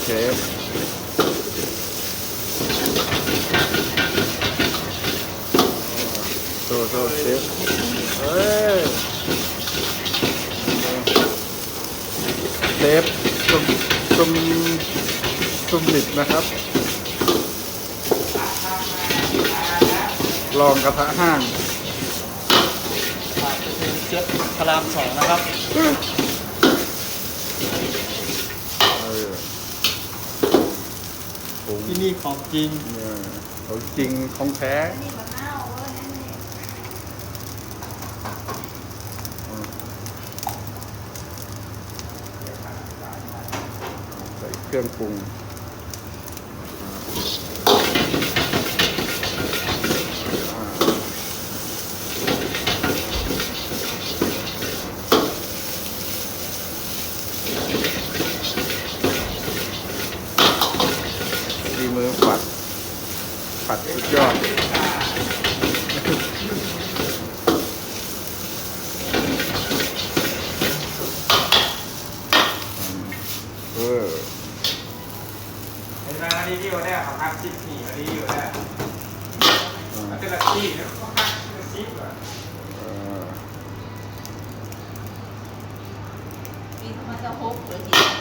เชฟโซ่เชฟเฮ้ยเชฟซุ่มดิบนะครับลองกระทะห้างเชื้อพระรามสองนะครับที่นี่ของจริงของจริงของแท้ใส่เครื่องปรุงมือผัดสุดยอดเห็นไหมอันนี้ที่ว่าได้เขาพักชิปหนีอันนี้อยู่ได้มันจะละที่แล้วก็พักชิปอ่ะมีมันจะฮุบหรือที่